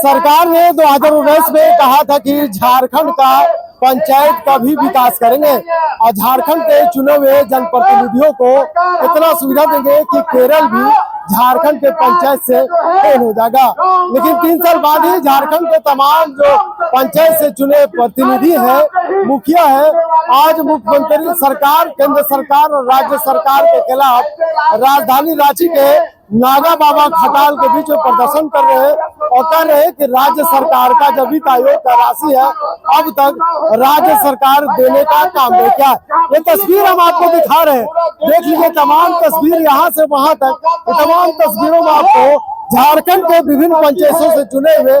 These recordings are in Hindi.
सरकार ने 2019 में कहा था कि झारखंड का पंचायत का भी विकास करेंगे और झारखंड के चुने हुए जनप्रतिनिधियों को इतना सुविधा देंगे कि केरल भी झारखंड के पंचायत से फेल हो जाएगा। लेकिन 3 साल बाद ही झारखंड के तमाम जो पंचायत से चुने प्रतिनिधि है, मुखिया है, आज मुख्यमंत्री सरकार, केंद्र सरकार और राज्य सरकार के खिलाफ राजधानी रांची के नागा बाबा खटाल के बीच में प्रदर्शन कर रहे हैं और कह रहे हैं कि राज्य सरकार का जो वित्त आयोग का राशि है अब तक राज्य सरकार देने का काम नहीं किया। ये तस्वीर हम आपको दिखा रहे हैं, देख लीजिए तमाम तस्वीर यहाँ से वहां तक, तमाम तस्वीरों में आपको झारखंड के विभिन्न पंचायतों से चुने हुए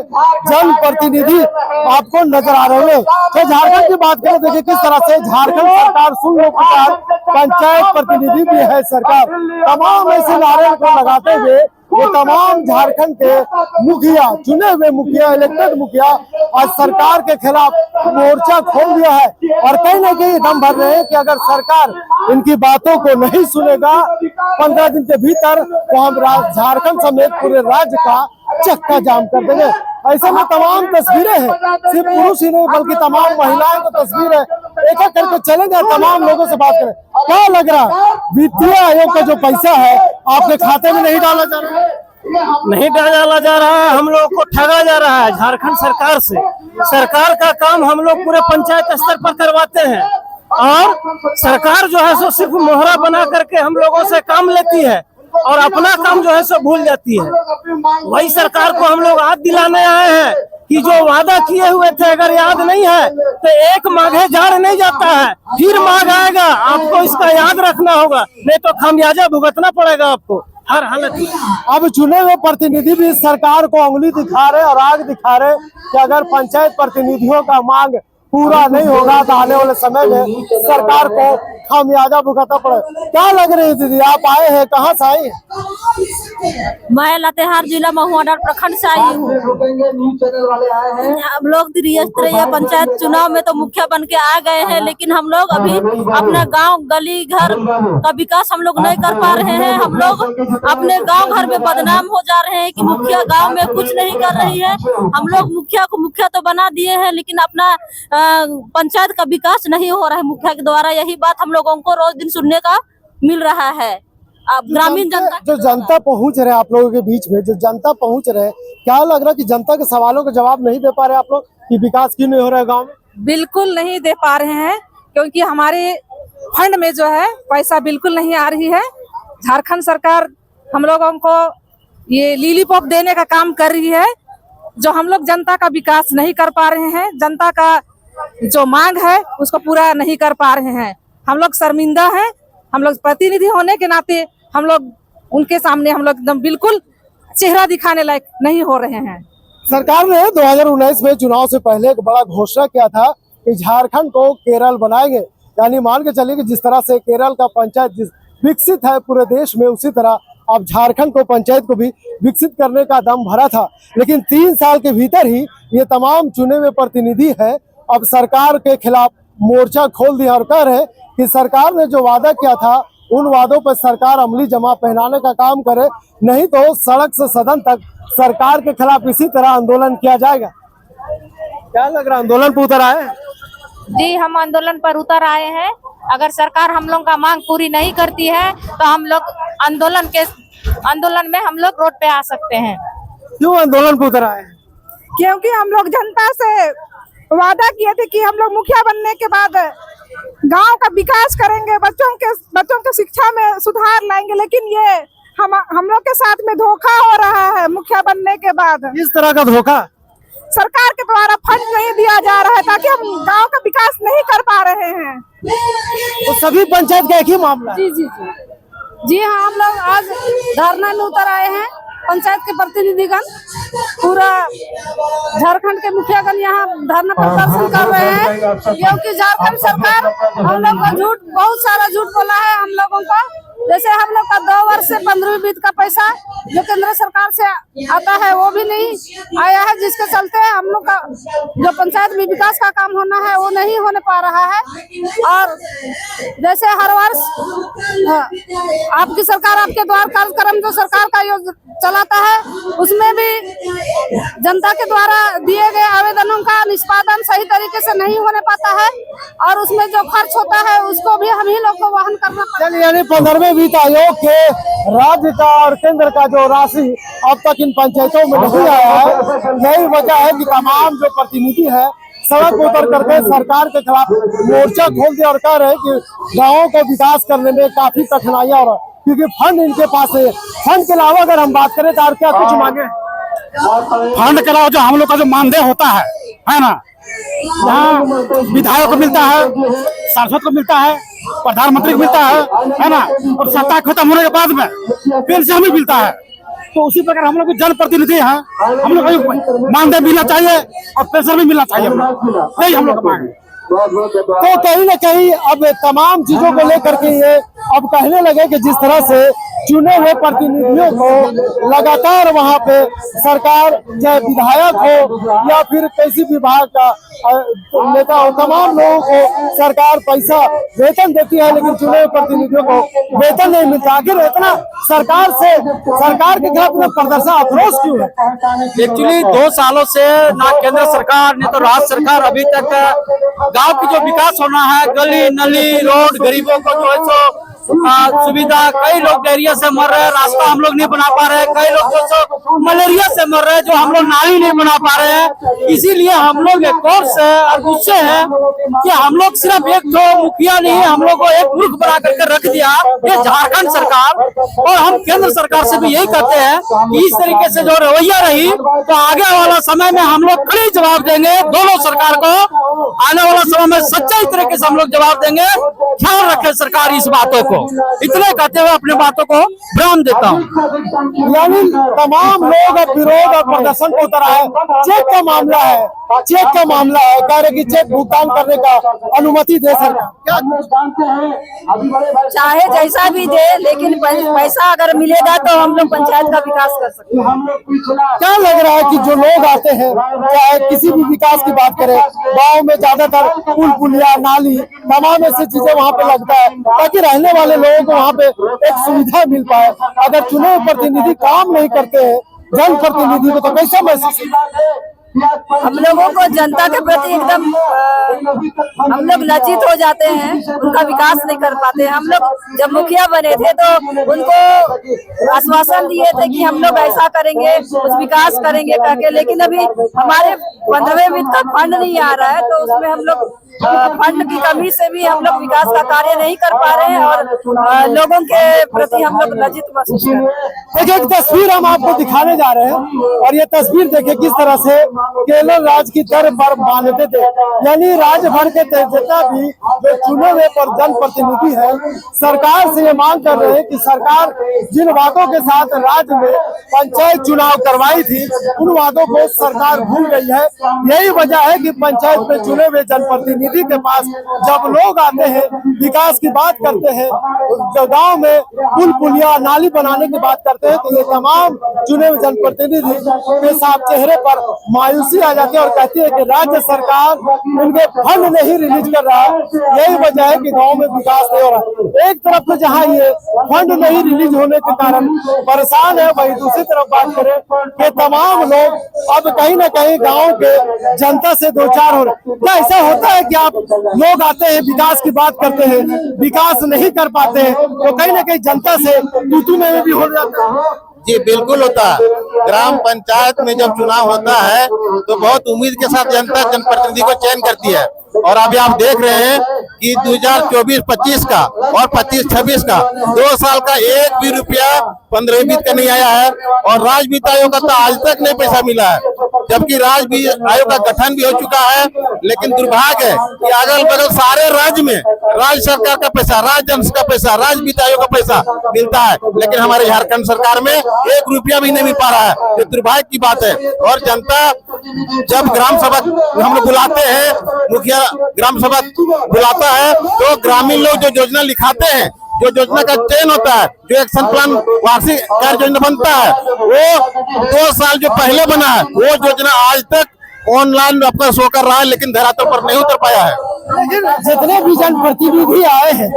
जनप्रतिनिधि आपको नजर आ रहे हैं। तो झारखंड की बात करें, देखिए किस तरह से झारखंड सरकार सुन लो पुकार, पंचायत प्रतिनिधि भी है सरकार, तमाम ऐसे नारे को लगाते हुए वो तमाम झारखंड के मुखिया, चुने हुए मुखिया, इलेक्टेड मुखिया आज सरकार के खिलाफ मोर्चा खोल दिया है और कहीं ना कहीं दम भर रहे हैं कि अगर सरकार इनकी बातों को नहीं सुनेगा 15 दिन के भीतर तो हम झारखंड समेत पूरे राज्य का चक्का जाम कर देंगे। ऐसे में तमाम तस्वीरें हैं, सिर्फ पुरुष ही नहीं बल्कि तमाम महिलाएं की तस्वीर है। एक एक करके चलेंगे, तमाम लोगों से बात करें। क्या लग रहा है, वित्तीय आयोग का जो पैसा है आपके खाते में नहीं डाला जा रहा है? नहीं डाला जा रहा है, हम लोग को ठगा जा रहा है झारखंड सरकार से। सरकार का काम हम लोग पूरे पंचायत स्तर पर करवाते हैं और सरकार जो है सो सिर्फ मोहरा बना करके हम लोगों से काम लेती है और अपना काम जो है सो भूल जाती है। वही सरकार को हम लोग याद दिलाने आए हैं कि जो वादा किए हुए थे अगर याद नहीं है तो एक माघे झाड़ नहीं जाता है, फिर माघ आएगा, आपको इसका याद रखना होगा, नहीं तो खामियाजा भुगतना पड़ेगा आपको हर हालत में। अब चुने हुए प्रतिनिधि भी सरकार को उंगली दिखा रहे और आग दिखा रहे कि अगर पंचायत प्रतिनिधियों का मांग पूरा नहीं होगा तो आने वाले समय में सरकार को खामियाजा भुगतना पड़े। क्या लग रही है दीदी, आप आए हैं, कहाँ से आई हैं? मैं लातेहार जिला महुआडार प्रखंड से आई हूँ। हम लोग त्रिस्तरीय पंचायत चुनाव में तो मुखिया बन के आ गए हैं, लेकिन हम लोग अभी अपना गांव, गली, घर का विकास हम लोग नहीं कर पा रहे हैं। हम लोग अपने गांव घर में बदनाम हो जा रहे हैं कि मुखिया गांव में कुछ नहीं कर रही है। हम लोग मुखिया को मुखिया तो बना दिए हैं, लेकिन अपना पंचायत का विकास नहीं हो रहा है मुखिया के द्वारा। यही बात हम लोगों को रोज दिन सुनने का मिल रहा है। अब ग्रामीण जनता, जो जनता पहुंच रहे आप लोगों के बीच में, जो जनता पहुंच रहे, क्या लग रहा है कि जनता के सवालों का जवाब नहीं दे पा रहे आप लोग कि विकास क्यों नहीं हो रहा है गांव में? बिल्कुल नहीं दे पा रहे हैं, क्योंकि हमारे फंड में जो है पैसा बिल्कुल नहीं आ रही है। झारखंड सरकार हम लोगों को ये लीलीपॉप देने का काम कर रही है, जो हम लोग जनता का विकास नहीं कर पा रहे हैं। जनता का जो मांग है उसको पूरा नहीं कर पा रहे हैं। हम लोग शर्मिंदा हैं। हम लोग प्रतिनिधि होने के नाते हम लोग उनके सामने हम लोग एकदम बिल्कुल चेहरा दिखाने लायक नहीं हो रहे हैं। सरकार ने 2019 में चुनाव से पहले एक बड़ा घोषणा किया था कि झारखंड को केरल बनाएंगे। यानी मान के चलिए कि जिस तरह से केरल का पंचायत विकसित है पूरे देश में, उसी तरह अब झारखंड को, पंचायत को भी विकसित करने का दम भरा था। लेकिन 3 साल के भीतर ही ये तमाम चुने हुए प्रतिनिधि है अब सरकार के खिलाफ मोर्चा खोल दिया और कह रहे कि सरकार ने जो वादा किया था उन वादों पर सरकार अमली जमा पहनाने का काम करे, नहीं तो सड़क से सदन तक सरकार के खिलाफ इसी तरह आंदोलन किया जाएगा। क्या लग रहा है, आंदोलन पर उतर आए? जी, हम आंदोलन पर उतर आए हैं। अगर सरकार हम लोग का मांग पूरी नहीं करती है तो हम लोग आंदोलन में हम लोग रोड पे आ सकते हैं। क्यों आंदोलन पर उतर आए? क्योंकि हम लोग जनता से वादा किए थे कि हम लोग मुखिया बनने के बाद गांव का विकास करेंगे, बच्चों के शिक्षा में सुधार लाएंगे, लेकिन ये हम लोग के साथ में धोखा हो रहा है। मुखिया बनने के बाद इस तरह का धोखा सरकार के द्वारा फंड नहीं दिया जा रहा है, ताकि हम गांव का विकास नहीं कर पा रहे हैं। तो सभी पंचायत का एक ही मामला? जी हाँ, हम लोग आज धरना में उतर आए हैं। पंचायत के प्रतिनिधिगण, पूरा झारखंड के मुखियागण यहाँ धरना प्रदर्शन कर रहे हैं, क्योंकि झारखंड सरकार हम लोग को बहुत सारा झूठ बोला है। हम लोगों को जैसे हम लोग का 2 वर्ष से 15वीं वित्त का पैसा जो केंद्र सरकार से आता है वो भी नहीं आया है। जिसके चलते हम लोग का जो पंचायत में विकास का काम होना है वो नहीं होने पा रहा है। और जैसे हर वर्ष आपकी सरकार आपके द्वार कार्यक्रम जो सरकार का चलाता है उसमें भी जनता के द्वारा दिए गए आवेदनों का निष्पादन सही तरीके से नहीं होने पाता है और उसमें जो खर्च होता है उसको भी हम ही लोग को वहन करना पड़ता है। यानी 15वें वित्त आयोग के राज्य का और केंद्र का जो राशि अब तक इन पंचायतों में नहीं आया है, यही वजह है कि तमाम जो प्रतिनिधि है सड़क उतर करके सरकार के खिलाफ मोर्चा खोल दिया और कह रहे हैं कि गाँवों को विकास करने में काफी कठिनाइयां हो रहा है क्योंकि फंड इनके पास है। फंड के अलावा अगर हम बात करें तो और क्या कुछ मांगे? फंड के अलावा जो हम लोग का जो मानदेय होता है ना, यहाँ विधायक को मिलता है, सांसद को मिलता है, प्रधानमंत्री को मिलता है ना, और सत्ता खत्म होने के बाद में पेंशन हमें मिलता है। तो उसी प्रकार हम लोग को जनप्रतिनिधि हैं, हम लोग को मानदेय मिलना चाहिए और पेंशन भी मिलना चाहिए, यही हम लोग का मांग है। तो कहीं न कहीं अब तमाम चीजों को लेकर के ये अब कहने लगे कि जिस तरह से चुने हुए प्रतिनिधियों को लगातार वहां पे सरकार चाहे विधायक हो या फिर किसी विभाग का नेता हो, तमाम लोगों को सरकार पैसा वेतन देती है लेकिन चुने हुए प्रतिनिधियों को वेतन नहीं मिलता। आखिर इतना सरकार के खिलाफ में प्रदर्शन आक्रोश क्यों है? एक्चुअली 2 सालों से ना केंद्र सरकार ने तो राज्य सरकार अभी तक गांव की जो विकास होना है, गली नली रोड, गरीबों को जो है सो सुविधा, कई लोग डायरिया से मर रहे हैं, रास्ता हम लोग नहीं बना पा रहे हैं, कई लोग जो सो मलेरिया से मर रहे हैं, जो हम लोग नाली नहीं बना पा रहे हैं। इसीलिए हम लोग एक और से और गुस्से हैं कि हम लोग सिर्फ एक तो मुखिया नहीं, हम लोग को एक मूर्ख बना करके रख दिया ये झारखंड सरकार। और हम केंद्र सरकार से भी यही कहते हैं कि इस तरीके से जो रवैया रही तो आगे वाला समय में हम लोग कड़ी जवाब देंगे दोनों सरकार को। आने वाला समय में सच्चाई तरीके से हम लोग जवाब देंगे। ख्याल रखे सरकार इस बातों को। इतने कहते हुए अपने बातों को विराम देता हूँ। यानी तमाम लोग अब विरोध और प्रदर्शन को उतर आए। चेक का मामला है, चेक का मामला है, कह रहे कि चेक भुगतान करने का अनुमति दे सरकार। चाहे जैसा भी दे लेकिन पैसा अगर मिलेगा तो हम लोग पंचायत का विकास कर सकते हैं। क्या लग रहा है कि जो लोग आते हैं चाहे किसी भी विकास की बात करें, गाँव में ज्यादातर पुल पुलिया नाली तमाम ऐसी चीजें वहाँ पे लगता है ताकि रहने वाले लोगों को वहाँ पे एक सुविधा मिल पाए। अगर चुने हुए प्रतिनिधि काम नहीं करते हैं जनप्रतिनिधि को तो कैसे महसूस? हम लोगों को जनता के प्रति एकदम हम लोग लज्जित हो जाते हैं, उनका विकास नहीं कर पाते। हम लोग जब मुखिया बने थे तो उनको आश्वासन दिए थे कि हम लोग ऐसा करेंगे, कुछ विकास करेंगे करके, लेकिन अभी हमारे 15वें वित्त का फंड नहीं आ रहा है तो उसमें हम लोग फंड की कमी से भी हम लोग विकास का कार्य नहीं कर पा रहे हैं और लोगों के प्रति हम लोग लज्जित महसूस कर रहे हैं। देखिए एक तस्वीर हम आपको दिखाने जा रहे हैं और ये तस्वीर देखिए किस तरह से केरल राज्य की दर पर मान्यते थे। यानी राज्य भर के जितना भी जो चुने हुए पर जनप्रतिनिधि है सरकार से ये मांग कर रहे हैं कि सरकार जिन वादों के साथ राज्य में पंचायत चुनाव करवाई थी उन वादों को सरकार भूल गई है। यही वजह है कि पंचायत में चुने हुए जनप्रतिनिधि के पास जब लोग आते हैं विकास की बात करते हैं, गांव में पुल पुलिया नाली बनाने की बात करते हैं तो ये तमाम चुने हुए जनप्रतिनिधि के साथ चेहरे पर मायूसी आ जाती है और कहती है कि राज्य सरकार उनके फंड नहीं रिलीज कर रहा है। यही वजह है कि गांव में विकास नहीं हो रहा। एक तरफ तो जहां ये फंड नहीं रिलीज होने के कारण परेशान है, वही दूसरी तरफ बात करें कि तमाम लोग अब कहीं ना कहीं गाँव के जनता से दो चार हो रहे। क्या ऐसा होता है कि आप लोग आते हैं विकास की बात करते हैं, विकास नहीं कर पाते हैं तो कहीं ना कहीं जनता से तू में भी हो जाता है? जी बिल्कुल होता है। ग्राम पंचायत में जब चुनाव होता है तो बहुत उम्मीद के साथ जनता जनप्रतिनिधि को चयन करती है और अभी आप देख रहे हैं कि 2024-25 का और 25-26 का 2 साल का एक भी रुपया 15वें वित्त का नहीं आया है और राज्य वित्त आयोग का तो आज तक नहीं पैसा मिला है, जबकि राज्य वित्त आयोग का गठन भी हो चुका है। लेकिन दुर्भाग्य है कि अगल बगल सारे राज्य में राज्य सरकार का पैसा, राज्य अंश का पैसा, राज्य वित्त आयोग का पैसा मिलता है, लेकिन हमारे झारखंड सरकार में 1 रुपया भी नहीं मिल पा रहा है। ये दुर्भाग्य की बात है। और जनता जब ग्राम सभा हम लोग बुलाते हैं, मुखिया ग्राम सभा बुलाता है तो ग्रामीण लोग जो योजना लिखाते हैं, जो योजना का चयन होता है, जो एक्शन प्लान वार्षिक कार्य योजना बनता है, वो 2 साल जो पहले बना है वो योजना आज तक ऑनलाइन अपना शो कर रहा है, लेकिन धरातल पर नहीं उतर पाया है। लेकिन जितने भी जनप्रतिनिधि आए हैं,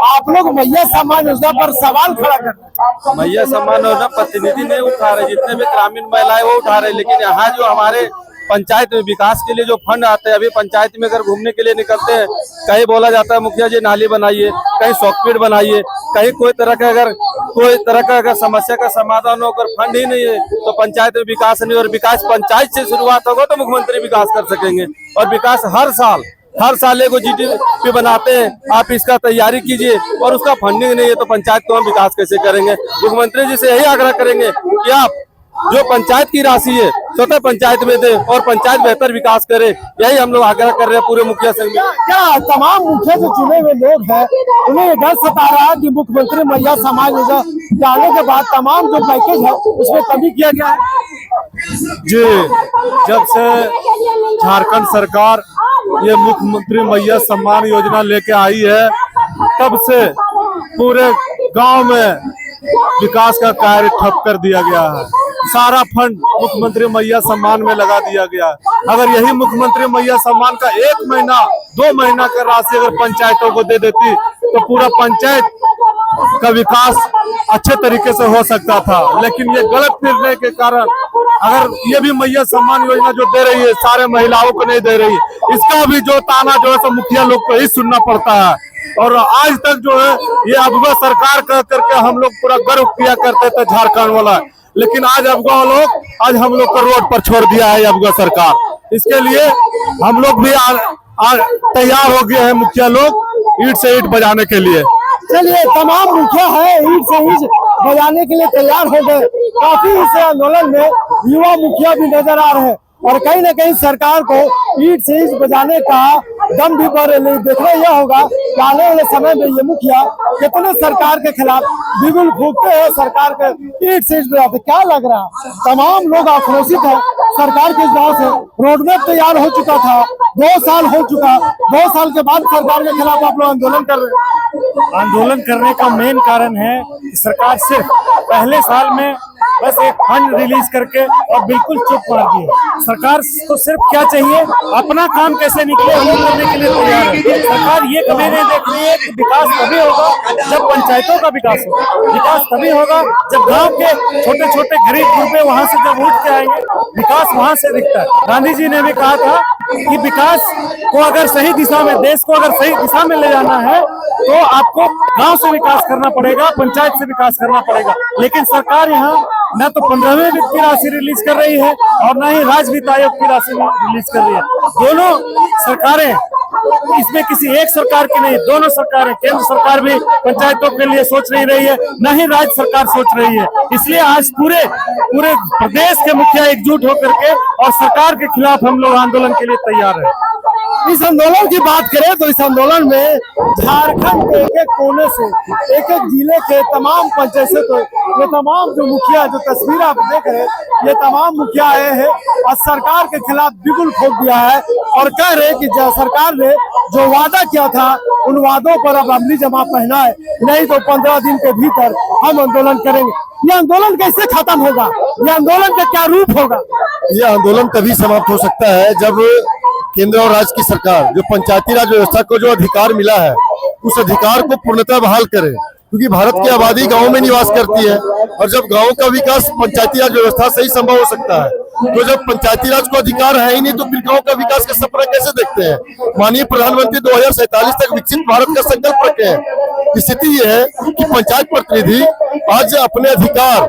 आप लोग मैया सम्मान योजना पर सवाल खड़ा कर रहे हैं। मैया सम्मान योजना प्रतिनिधि नहीं उठा रहे, जितने भी ग्रामीण महिलाएं वो उठा रहे, लेकिन यहाँ जो हमारे पंचायत में विकास के लिए जो फंड आते हैं, अभी पंचायत में अगर घूमने के लिए निकलते हैं, कहीं बोला जाता है मुखिया जी नाली बनाइए, कहीं सॉफ्टवेयर बनाइए, कहीं कोई तरह का अगर समस्या का समाधान हो, अगर फंड ही नहीं है तो पंचायत में विकास नहीं, और विकास पंचायत से शुरुआत होगा तो मुख्यमंत्री विकास कर सकेंगे। और विकास हर साल एगो GDP बनाते हैं, आप इसका तैयारी कीजिए, और उसका फंडिंग नहीं है तो पंचायत को हम विकास कैसे करेंगे। मुख्यमंत्री जी से यही आग्रह करेंगे कि आप जो पंचायत की राशि है स्वतः पंचायत में दे और पंचायत बेहतर विकास करे, यही हम लोग आग्रह कर रहे हैं पूरे मुखिया संघ में। क्या तमाम मुखिया जो चुने हुए लोग हैं उन्हें ये डर सता रहा है कि मुख्यमंत्री मैया सम्मान योजना जाने के बाद तमाम जो पैकेज है उसमें कमी किया गया है? जी, जब से झारखंड सरकार ये मुख्यमंत्री मैया सम्मान योजना लेके आई है, तब से पूरे गांव में विकास का कार्य ठप कर दिया गया है। सारा फंड मुख्यमंत्री मैया सम्मान में लगा दिया गया है। अगर यही मुख्यमंत्री मैया सम्मान का 1 महीना 2 महीना का राशि अगर पंचायतों को दे देती तो पूरा पंचायत का विकास अच्छे तरीके से हो सकता था। लेकिन ये गलत निर्णय के कारण अगर ये भी मैया सम्मान योजना जो दे रही है सारे महिलाओं को नहीं दे रही, इसका भी जो ताना जो है तो मुखिया लोग को ही सुनना पड़ता है। और आज तक जो है ये अफगाह सरकार कह करके हम लोग पूरा गर्व किया करते थे झारखंड वाला, लेकिन आज अफगाह लोग आज हम लोग को रोड पर छोड़ दिया है अफगाह सरकार। इसके लिए हम लोग भी तैयार हो गए हैं, मुखिया लोग ईंट से ईंट बजाने के लिए। चलिए, तमाम मुखिया है ईंट से ईंट बजाने के लिए तैयार हो गए। काफी इस आंदोलन में युवा मुखिया भी नजर आ रहे हैं और कहीं न कहीं सरकार को ईंट से ईंट बजाने का दम भी बढ़ रही। देखना यह होगा कि आने वाले समय में ये मुखिया कितने सरकार के खिलाफ बिगुल फूकते हैं, सरकार के ईंट से ईंट बजाते। क्या लग रहा है, तमाम लोग आक्रोशित है सरकार के इस से। रोडमैप तैयार हो चुका था, 2 साल हो चुका, 2 साल के बाद सरकार के खिलाफ आप लोग आंदोलन कर रहे हैं। आंदोलन करने का मेन कारण है कि सरकार सिर्फ पहले साल में बस एक फंड रिलीज करके और बिल्कुल चुप मार दी। सरकार को सिर्फ क्या चाहिए, अपना काम कैसे निकले वो करने के लिए तैयार है। सरकार ये कभी नहीं देख रही है कि विकास तभी होगा जब पंचायतों का विकास होगा, विकास तभी होगा जब गांव के छोटे छोटे गरीब गुरबे वहां से जब उठ के आएंगे, विकास वहां से दिखता है। गांधी जी ने भी कहा था कि विकास को अगर सही दिशा में, देश को अगर सही दिशा में ले जाना है तो आपको गांव से विकास करना पड़ेगा, पंचायत से विकास करना पड़ेगा। लेकिन सरकार यहाँ न तो 15वें वित्त की राशि रिलीज कर रही है और न ही राज्य वित्त आयोग की राशि रिलीज कर रही है। दोनों सरकारें, इसमें किसी एक सरकार की नहीं, दोनों सरकारें, केंद्र सरकार भी पंचायतों के लिए सोच नहीं रही है, न ही राज्य सरकार सोच रही है। इसलिए आज पूरे प्रदेश के मुखिया एकजुट होकर के और सरकार के खिलाफ हम लोग आंदोलन के लिए तैयार है। इस आंदोलन की बात करें तो इस आंदोलन में झारखंड के एक कोने से, एक जिले के तमाम पंचायत से, तो ये तमाम जो मुखिया, जो तस्वीर आप देख रहे हैं, ये तमाम मुखिया आए हैं और सरकार के खिलाफ बिगुल फूंक दिया है और कह रहे हैं कि सरकार ने जो वादा किया था उन वादों पर अब अमली जमा पहना है, नहीं तो 15 दिन के भीतर हम आंदोलन करेंगे। ये आंदोलन कैसे खत्म होगा, ये आंदोलन का क्या रूप होगा? ये आंदोलन तभी समाप्त हो सकता है जब केंद्र और राज्य की सरकार जो पंचायती राज व्यवस्था को जो अधिकार मिला है उस अधिकार को पूर्णतः बहाल करे, क्योंकि भारत की आबादी गांव में निवास करती है और जब गांव का विकास पंचायती राज व्यवस्था से ही संभव हो सकता है। तो जब पंचायती राज को अधिकार है ही नहीं तो फिर गांव का विकास का सपना कैसे देखते हैं? माननीय प्रधानमंत्री 2047 तक विकसित भारत का संकल्प रखे हैं। स्थिति ये है कि पंचायत प्रतिनिधि आज अपने अधिकार,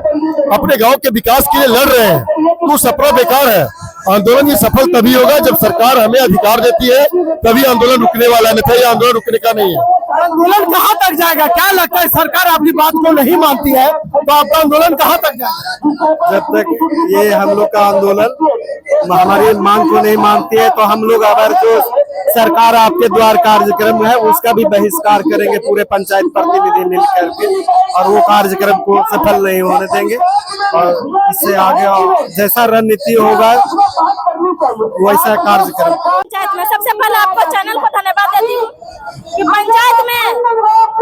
अपने गांव के विकास के लिए लड़ रहे हैं, तो सपना बेकार है। आंदोलन ये सफल तभी होगा जब सरकार हमें अधिकार देती है, तभी आंदोलन रुकने वाला है, नहीं तो ये आंदोलन रुकने का नहीं है। आंदोलन कहाँ तक जाएगा? क्या लगता है, सरकार अपनी बात को नहीं मानती है तो आपका आंदोलन कहाँ तक जाएगा? जब तक ये हम लोग का आंदोलन हमारी मांग को नहीं मानती है तो हम लोग अगर जो सरकार आपके द्वार कार्यक्रम है उसका भी बहिष्कार करेंगे पूरे पंचायत प्रतिनिधि मिलकर के, और वो कार्यक्रम को सफल नहीं होने देंगे। और इससे आगे जैसा रणनीति होगा वैसा कार्य करें। पंचायत में सबसे पहले आपको चैनल को धन्यवाद देती हूँ कि पंचायत में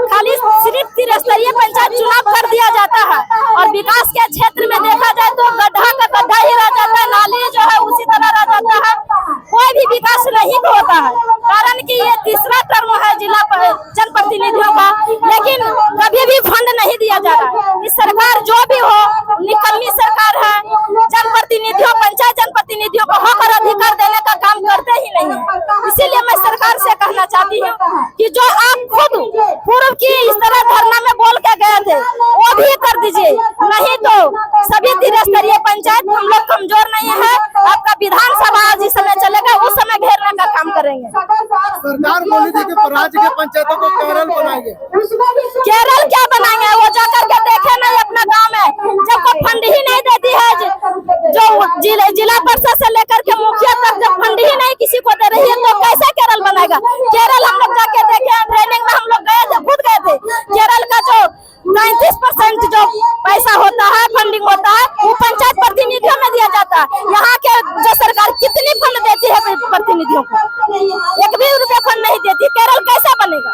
खाली सिर्फ त्रिस्तरीय पंचायत चुनाव कर दिया जाता है और विकास के क्षेत्र में देखा जाए तो गड्ढा का गड्ढा ही रह जाता है, नाली जो है उसी तरह रह जाता है, कोई भी विकास नहीं होता है। कारण कि ये तीसरा टर्म है जिला जनप्रतिनिधियों का, लेकिन कभी भी फंड नहीं दिया जा रहा है। इस सरकार जो भी हो निकम्मी सरकार है, जनप्रतिनिधियों पंचायत जनप्रतिनिधियों को हक और अधिकार देने का काम करते ही नहीं है। इसीलिए मैं सरकार से कहना चाहती हूँ कि जो आप खुद पूर्व की इस तरह धरना में बोल के गए थे वो भी कर दीजिए, नहीं तो सभी त्रिस्तरीय पंचायत हम लोग कमजोर नहीं है। आपका विधानसभा जिस समय चलेगा उस समय घेरने का काम करेंगे। सरकार बोली थी कि राज्य के पंचायतों को केरल बनाएंगे। केरल क्या बनाएंगे, वो जाकर के देखे नहीं अपना गांव में, जब कोई फंड ही नहीं देती है, जो जिला परिषद से लेकर के मुखिया तक जब फंड ही नहीं किसी को दे रही है तो कैसे केरल बनाएगा। केरल हम लोग जाके देखे, ट्रेनिंग में हम लोग गए थे, खुद गए थे। केरल का जो 39% जो पैसा होता है, फंडिंग होता है, वो पंचायत प्रतिनिधियों में दिया जाता है। यहाँ के जो सरकार कितनी फंड देती है प्रतिनिधियों को, एक भी रुपया फंड नहीं देती। केरल कैसा बनेगा।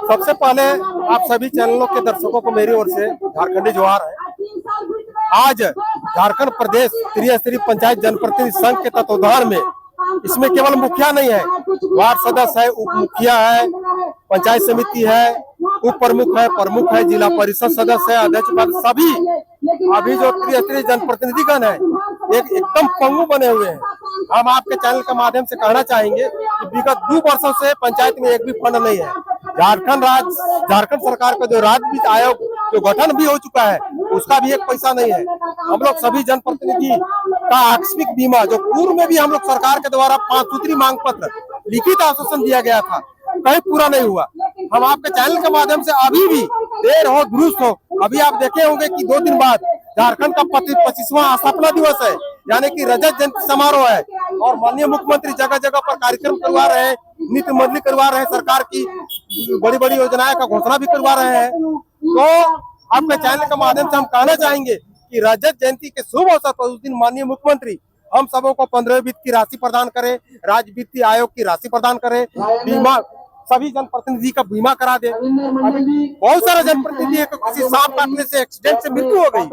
सबसे पहले आप सभी चैनलों के दर्शकों को मेरी ओर से झारखंडी जोहार है। आज झारखंड प्रदेश त्रिस्तरीय पंचायत जनप्रतिनिधि संघ के तत्वाधान में, इसमें केवल मुखिया नहीं है, वार्ड सदस्य है, उप मुखिया है, पंचायत समिति है, उप प्रमुख है, प्रमुख है, जिला परिषद सदस्य है, अध्यक्ष पद, सभी अभी जो त्रिस्तरीय जनप्रतिनिधिगण है एकदम पंगु बने हुए हैं। हम आपके चैनल के माध्यम से कहना चाहेंगे कि विगत 2 वर्षों से पंचायत में एक भी फंड नहीं है। झारखंड सरकार का जो राज्य वित्त आयोग जो गठन भी हो चुका है उसका भी एक पैसा नहीं है। हम लोग सभी जनप्रतिनिधि का आकस्मिक बीमा जो पूर्व में भी हम लोग सरकार के द्वारा 5 सूत्री मांग पत्र लिखित आश्वासन दिया गया था, कहीं पूरा नहीं हुआ। हम आपके चैनल के माध्यम से अभी भी देर हो दुरुस्त हो, अभी आप देखे होंगे कि 2 दिन बाद झारखंड का 25वां स्थापना दिवस है, यानी कि रजत जयंती समारोह है और माननीय मुख्यमंत्री जगह जगह पर कार्यक्रम करवा रहे हैं, नीति मंडली करवा रहे हैं, सरकार की बड़ी बड़ी योजनाएं का घोषणा भी करवा रहे हैं। तो आपके चैनल के माध्यम से हम कहना चाहेंगे कि रजत जयंती के शुभ अवसर पर उस दिन माननीय मुख्यमंत्री हम सबों को 15 वित्त की राशि प्रदान करें, राज्य वित्तीय आयोग की राशि प्रदान करें, बीमा सभी जनप्रतिनिधि का बीमा करा दे। बहुत सारे जनप्रतिनिधि को किसी सांप काटने से एक्सीडेंट से मृत्यु हो गई,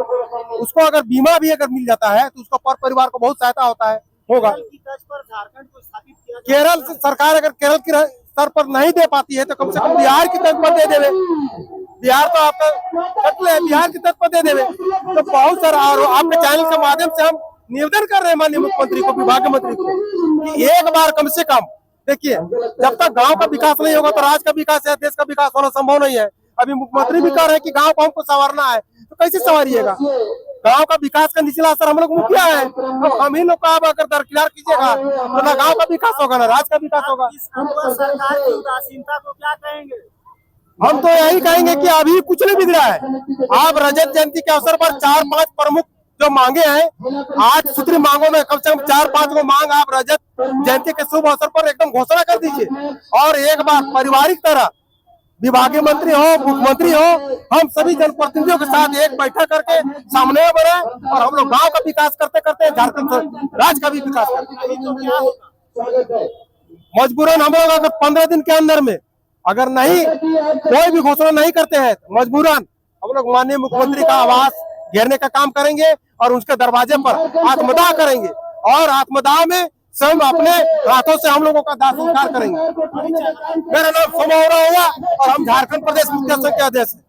उसको अगर बीमा भी अगर मिल जाता है तो उसका पर परिवार को बहुत सहायता होता है होगा। केरल से सरकार अगर केरल की स्तर पर नहीं दे पाती है तो कम से कम बिहार की तर्ज पर दे देवे। बिहार तो आपका कटले है, बिहार की तर्ज पर दे देवे तो बहुत सारा। और आपके चैनल के माध्यम से हम निवेदन कर रहे हैं माननीय मुख्यमंत्री को, विभागीय मंत्री को कि एक बार कम से कम देखिए, जब तक गांव का विकास नहीं होगा तो राज्य का विकास या देश का विकास होना संभव नहीं है। अभी मुख्यमंत्री भी कह रहे हैं कि गांव को हमको संवारना है, तो कैसे संवारिएगा। गांव का विकास का निचला असर हम लोग मुखिया है, तो हम ही लोग का अगर दरकिनार कीजिएगा तो ना गांव का विकास होगा ना राज्य का विकास होगा। सरकार की उदासीनता को क्या कहेंगे। हम तो यही कहेंगे कि अभी कुछ नहीं बिगड़ा है। आप रजत जयंती के अवसर पर 4-5 प्रमुख जो मांगे हैं, 8 सूत्री मांगों में कम से कम 4-5 को मांग आप रजत जयंती के शुभ अवसर पर एकदम घोषणा कर दीजिए और एक बार पारिवारिक तरह विभागीय मंत्री हो, मुख्यमंत्री हो, हम सभी जनप्रतिनिधियों के साथ एक बैठक करके सामने बने और हम लोग गांव का विकास करते करते झारखंड राज्य का भी विकास करते। मजबूरन हम लोग अगर 15 दिन के अंदर में अगर नहीं कोई भी घोषणा नहीं करते हैं तो मजबूरन हम लोग माननीय मुख्यमंत्री का आवास घेरने का काम करेंगे और उसके दरवाजे पर आत्मदाह करेंगे और आत्मदाह में स्वयं अपने हाथों से हम लोगों का दाह संस्कार करेंगे। मेरा नाम सोमौरा हुआ और हम झारखंड प्रदेश मुखिया संघ के अध्यक्ष हैं।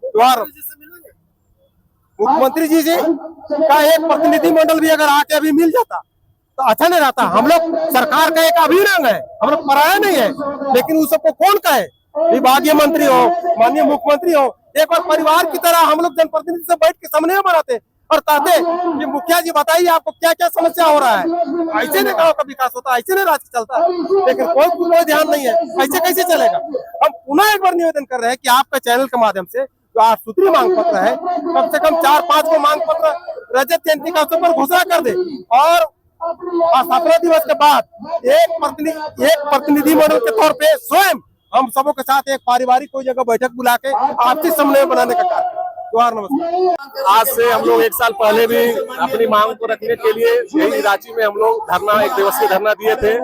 मुख्यमंत्री जी का एक प्रतिनिधि मंडल भी अगर आके अभी मिल जाता तो अच्छा नहीं रहता। हम लोग सरकार का एक अभिन्न है, हम लोग पराया नहीं है, लेकिन उस सबको कौन कहे, विभागीय मंत्री हो, माननीय मुख्यमंत्री हो, एक बार परिवार की तरह हम लोग जनप्रतिनिधि से बैठ के सामने बनाते और कहते कि मुखिया जी बताइए आपको क्या क्या समस्या हो रहा है। ऐसे नहीं गाँव का विकास होता, ऐसे नहीं राज्य चलता, लेकिन कोई ध्यान नहीं है, ऐसे कैसे चलेगा। हम पुनः एक बार निवेदन कर रहे हैं कि आपका चैनल के माध्यम से जो 8 सूत्री मांग पत्र है कम से कम 4-5 को मांग पत्र रजत जयंती का अवसर पर घोषणा कर दे और स्थापना दिवस के बाद एक प्रतिनिधि मंडल के तौर पे स्वयं हम सबों के साथ एक पारिवारिक कोई जगह बैठक बुला के आपसी समन्वय बनाने का कार्य। जोहार, नमस्कार। आज से हम लोग 1 साल पहले भी अपनी मांग को रखने के लिए यही रांची में हम लोग धरना, 1 दिवसीय धरना दिए थे।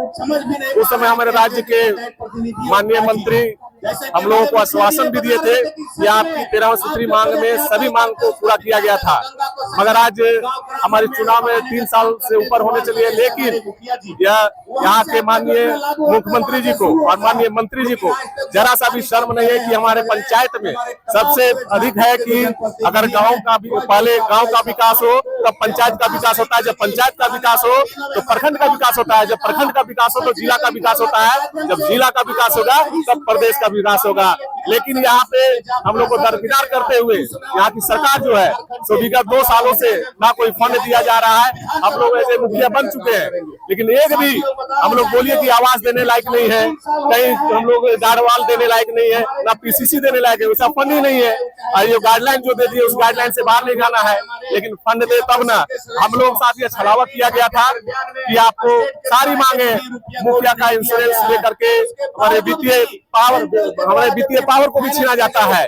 उस समय हमारे राज्य के माननीय मंत्री हम लोगों को आश्वासन भी दिए थे कि आपकी 13 सूत्री मांग में सभी मांग को पूरा किया गया था। मगर आज हमारे चुनाव में 3 साल से ऊपर होने चलिए, लेकिन यहाँ के माननीय मुख्यमंत्री जी को और माननीय मंत्री जी को जरा सा भी शर्म नहीं है कि हमारे पंचायत में सबसे अधिक है कि अगर गांव का भी पहले गांव का विकास हो तब पंचायत का विकास होता है, जब पंचायत का विकास हो तो प्रखंड का विकास होता है, जब प्रखंड का विकास हो तो जिला का विकास होता है, जब जिला का विकास होगा तब प्रदेश का विकास होगा। लेकिन यहाँ पे हम लोग को दरकिनार करते हुए यहाँ की सरकार जो है सो विगत 2 सालों से ना कोई फंड दिया जा रहा है। हम लोग ऐसे मुखिया बन चुके हैं, लेकिन एक भी हम लोग बोलिए कि आवाज देने लायक नहीं है, कहीं हम लोग गाड़वाल देने लायक नहीं है, ना पीसीसी देने लायक है, वैसा फंड ही नहीं है। और ये गाइडलाइन जो दे दी है उस गाइडलाइन से बाहर नहीं जाना है, लेकिन फंड दे तब ना। हम लोग साथ ये छलावा किया गया था कि आपको सारी मांगे मुखिया का इंश्योरेंस लेकर के हमारे वित्तीय पावर को भी छीना जाता है।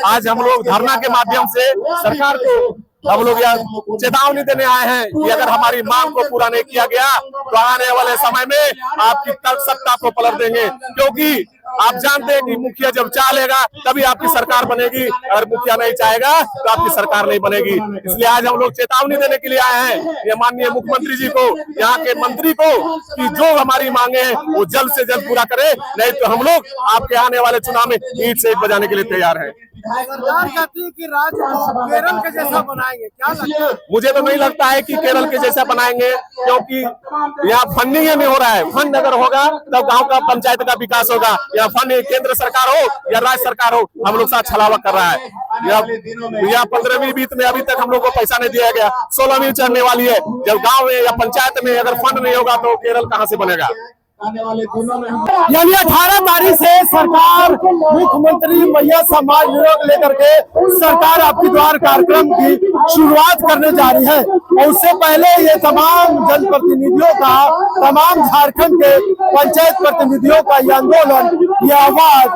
आज हम लोग धरना के माध्यम से सरकार को हम लोग यह चेतावनी देने आए हैं कि अगर हमारी मांग को पूरा नहीं किया गया तो आने वाले समय में आपकी सत्ता को पलट देंगे, क्योंकि आप जानते हैं कि मुखिया जब चाहेगा तभी आपकी सरकार बनेगी, अगर मुखिया नहीं चाहेगा तो आपकी सरकार नहीं बनेगी। इसलिए आज हम लोग चेतावनी देने के लिए आए हैं ये माननीय मुख्यमंत्री जी को, यहाँ के मंत्री को, कि जो हमारी मांगे हैं वो जल्द से जल्द पूरा करे, नहीं तो हम लोग आपके आने वाले चुनाव में ईंट से ईंट बजाने के लिए तैयार हैं। सरकार कहती है कि राज्य को केरल के जैसा बनाएंगे, क्या लगता है? मुझे तो नहीं लगता है कि केरल के जैसा बनाएंगे, क्योंकि यहाँ फंडिंग नहीं हो रहा है। फंड अगर होगा तब गांव का पंचायत का विकास होगा। या फंड केंद्र सरकार हो या राज्य सरकार हो, हम लोग साथ छलावा कर रहा है। या 15वीं वित्त में अभी तक हम लोग को पैसा नहीं दिया गया, 16वीं चढ़ने वाली है। जब गाँव में या पंचायत में अगर फंड नहीं होगा तो केरल कहाँ से बनेगा? यानी 18 तारीख से सरकार मुख्यमंत्री मैया सम्मान निधि लेकर के सरकार आपकी द्वार कार्यक्रम की शुरुआत करने जा रही है। और उससे पहले ये तमाम जनप्रतिनिधियों का, तमाम झारखंड के पंचायत प्रतिनिधियों का ये आंदोलन, ये आवाज,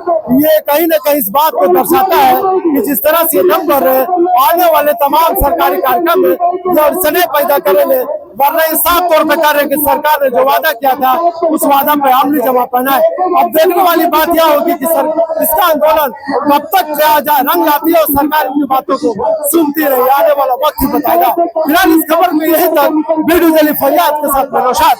ये कहीं न कहीं इस बात को दर्शाता है कि जिस तरह से दम कर रहे आने वाले तमाम सरकारी कार्यक्रम में ये अड़चने पैदा करेंगे, वरना ये साफ तौर पर कर रहे कि सरकार ने जो वादा किया था उस वादा पे अमली जमा पहना है। अब देखने वाली बात यह होगी कि इसका आंदोलन कब तक रंग लाती है और सरकार की बातों को सुनती रही, आने वाला वक्त ही बताएगा। फिलहाल इस खबर में यही तक। वीडियो जली फरियाद के साथ नौशाद,